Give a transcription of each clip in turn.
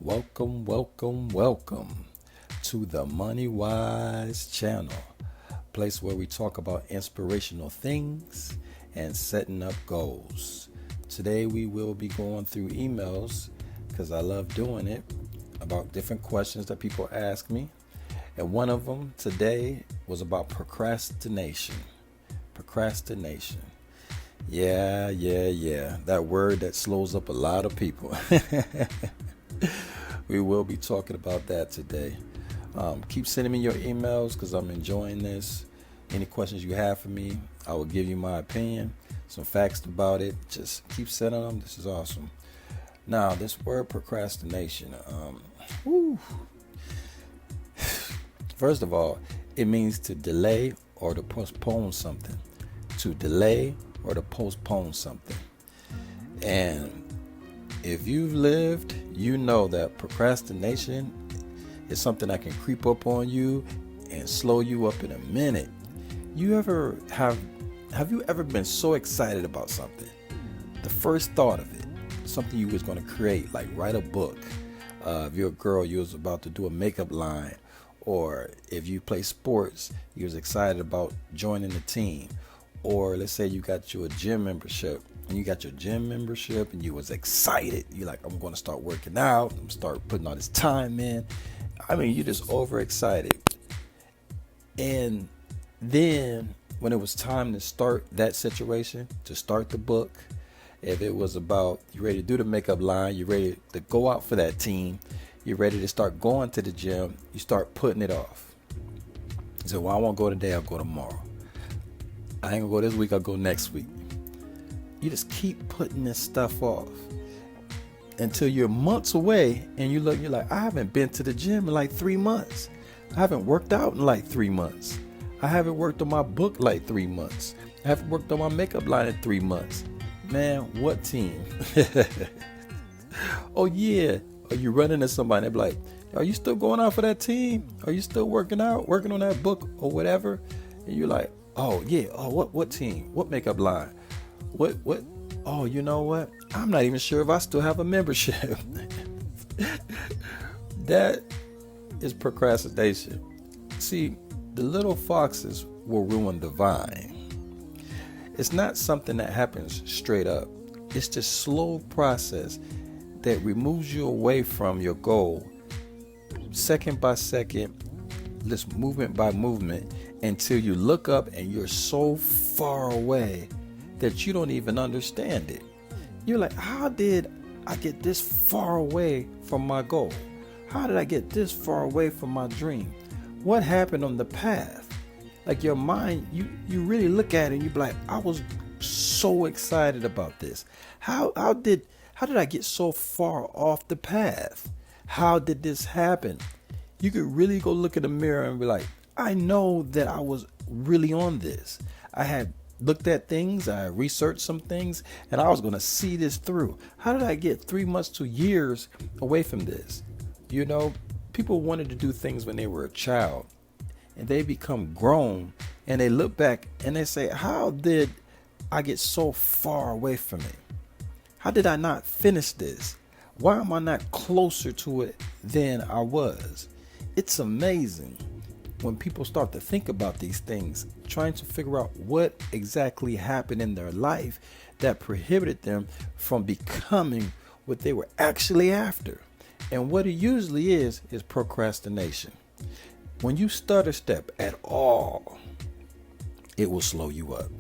Welcome to the MoneyWise Channel, place where we talk about inspirational things and setting up goals. Today we will be going through emails because I love doing it about different questions that people ask me. And one of them today was about procrastination. Procrastination. Yeah. That word that slows up a lot of people. We will be talking about that today. Keep sending me your emails because I'm enjoying this. Any questions you have for me, I will give you my opinion, some facts about it. Just keep sending them. This is awesome. Now, this word procrastination. First of all, it means to delay or to postpone something. To delay or to postpone something. And if you've lived, you know that procrastination is something that can creep up on you and slow you up in a minute. Have you ever been so excited about something? The first thought of it, something you was going to create, like write a book. If you're a girl, you was about to do a makeup line. Or if you play sports, you was excited about joining the team. Or let's say you got your gym membership. And you got your gym membership and you was excited. You're like, I'm going to start working out. I'm start putting all this time in. I mean, you're just overexcited. And then when it was time to start that situation, to start the book, if it was about you ready to do the makeup line, you're ready to go out for that team, you're ready to start going to the gym, you start putting it off. You say, well, I won't go today, I'll go tomorrow. I ain't gonna go this week, I'll go next week. You just keep putting this stuff off until you're months away and you're like, I haven't been to the gym in like 3 months. I haven't worked out in like 3 months. I haven't worked on my book like 3 months. I haven't worked on my makeup line in 3 months. Man, what team? Oh yeah. Are you running into somebody and be like, are you still going out for that team? Are you still working on that book or whatever? And you're like, oh yeah. Oh, what team? What makeup line? What? Oh, you know what? I'm not even sure if I still have a membership. That is procrastination. See, the little foxes will ruin the vine. It's not something that happens straight up. It's just slow process that removes you away from your goal, second by second, just movement by movement, until you look up and you're so far away that you don't even understand it. You're like, how did I get this far away from my goal? How did I get this far away from my dream? What happened on the path? Like your mind, you really look at it and you be like, I was so excited about this. How did I get so far off the path? How did this happen? You could really go look in the mirror and be like, I know that I was really on this. I had looked at things, I researched some things, and I was going to see this through. How did I get 3 months to years away from this? You know, people wanted to do things when they were a child, and they become grown, and they look back and they say, how did I get so far away from it? How did I not finish this? Why am I not closer to it than I was? It's amazing when people start to think about these things, trying to figure out what exactly happened in their life that prohibited them from becoming what they were actually after. And what it usually is procrastination. When you start a step at all, it will slow you up.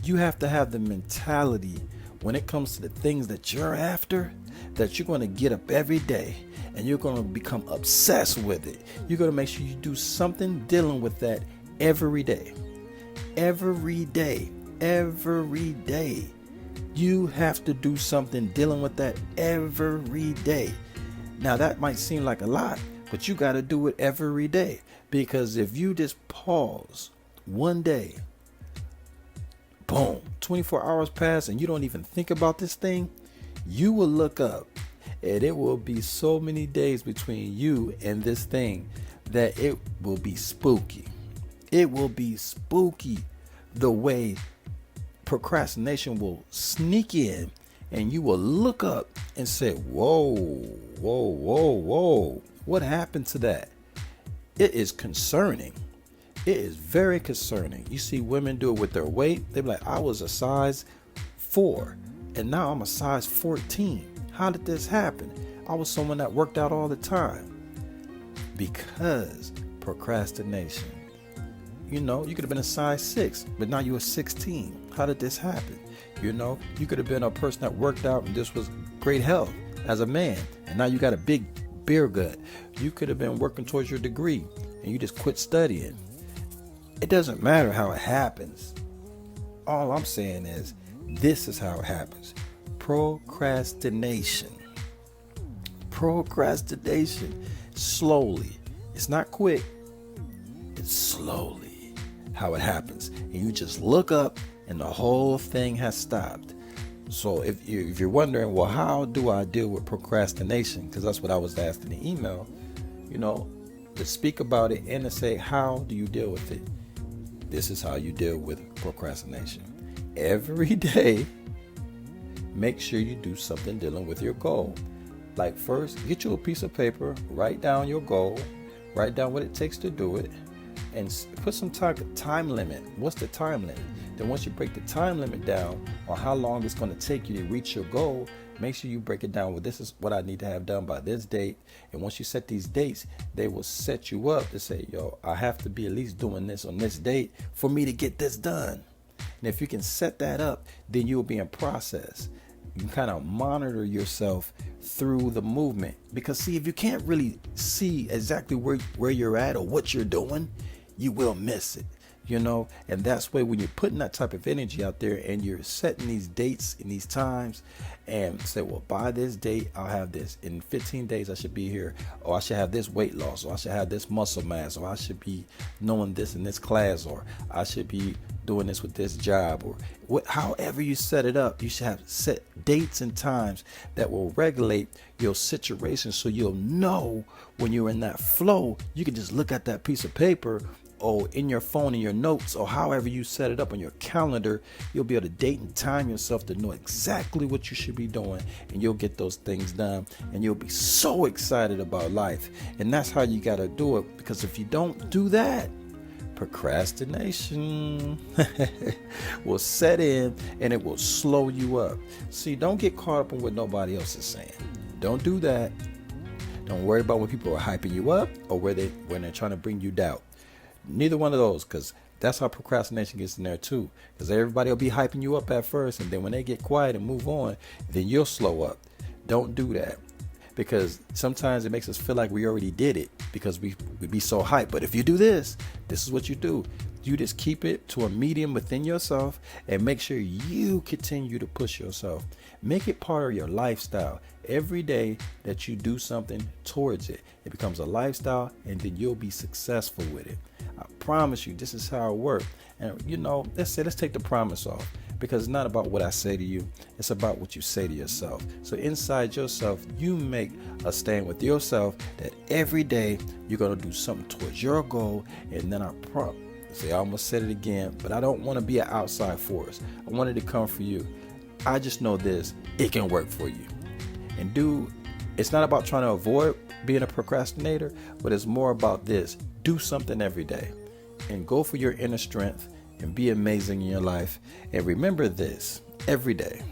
You have to have the mentality when it comes to the things that you're after, that you're going to get up every day and you're going to become obsessed with it. You're going to make sure you do something dealing with that every day. Every day. You have to do something dealing with that every day. Now that might seem like a lot, but you got to do it every day. Because if you just pause one day, boom, 24 hours pass and you don't even think about this thing, you will look up and it will be so many days between you and this thing that it will be spooky. It will be spooky the way procrastination will sneak in and you will look up and say, whoa, whoa, whoa, whoa, what happened to that? It is concerning. It is very concerning. You see women do it with their weight. They be like, I was a size 4 and now I'm a size 14. How did this happen? I was someone that worked out all the time. Because procrastination. You could have been a size 6, but now you're a 16. How did this happen? You could have been a person that worked out and this was great health as a man, and now you got a big beer gut. You could have been working towards your degree and you just quit studying. It doesn't matter how it happens. All I'm saying is, this is how it happens. Procrastination. Procrastination. Slowly. It's not quick. It's slowly how it happens. And you just look up and the whole thing has stopped. So if you're wondering, well, how do I deal with procrastination? Because that's what I was asked in the email. To speak about it and to say, how do you deal with it? This is how you deal with procrastination. Every day, make sure you do something dealing with your goal. Like, first, get you a piece of paper, write down your goal, write down what it takes to do it, and put some time limit. What's the time limit? Then once you break the time limit down on how long it's going to take you to reach your goal, make sure you break it down. Well, this is what I need to have done by this date. And once you set these dates, they will set you up to say, I have to be at least doing this on this date for me to get this done. And if you can set that up, then you'll be in process. You can kind of monitor yourself through the movement. Because see, if you can't really see exactly where you're at or what you're doing, you will miss it. And that's why when you're putting that type of energy out there and you're setting these dates and these times and say, well, by this date, I'll have this. In 15 days, I should be here. Or I should have this weight loss. Or I should have this muscle mass. Or I should be knowing this in this class. Or I should be doing this with this job. Or however you set it up, you should have set dates and times that will regulate your situation. So you'll know when you're in that flow, you can just look at that piece of paper or in your phone, in your notes, or however you set it up on your calendar. You'll be able to date and time yourself to know exactly what you should be doing, and you'll get those things done, and you'll be so excited about life. And that's how you got to do it, because if you don't do that, procrastination will set in and it will slow you up. See, don't get caught up in what nobody else is saying. Don't do that. Don't worry about when people are hyping you up or when they're trying to bring you doubt. Neither one of those, because that's how procrastination gets in there too. Because everybody will be hyping you up at first, and then when they get quiet and move on, then you'll slow up. Don't do that, because sometimes it makes us feel like we already did it because we be so hyped. But if you do this is what you do. You just keep it to a medium within yourself and make sure you continue to push yourself. Make it part of your lifestyle. Every day that you do something towards it, it becomes a lifestyle, and then you'll be successful with it. I promise you, this is how it works. And let's take the promise off, because it's not about what I say to you. It's about what you say to yourself. So inside yourself, you make a stand with yourself that every day you're going to do something towards your goal. And then I almost said it again, but I don't want to be an outside force. I want it to come for you. I just know this, it can work for you. And it's not about trying to avoid being a procrastinator, but it's more about this. Do something every day and go for your inner strength and be amazing in your life. And remember this every day,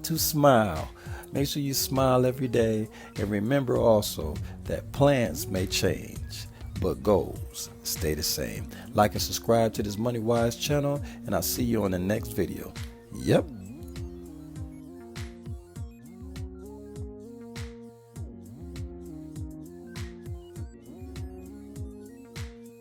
to smile. Make sure you smile every day. And remember also that plans may change, but goals stay the same. Like and subscribe to this MoneyWise channel, and I'll see you on the next video. Yep.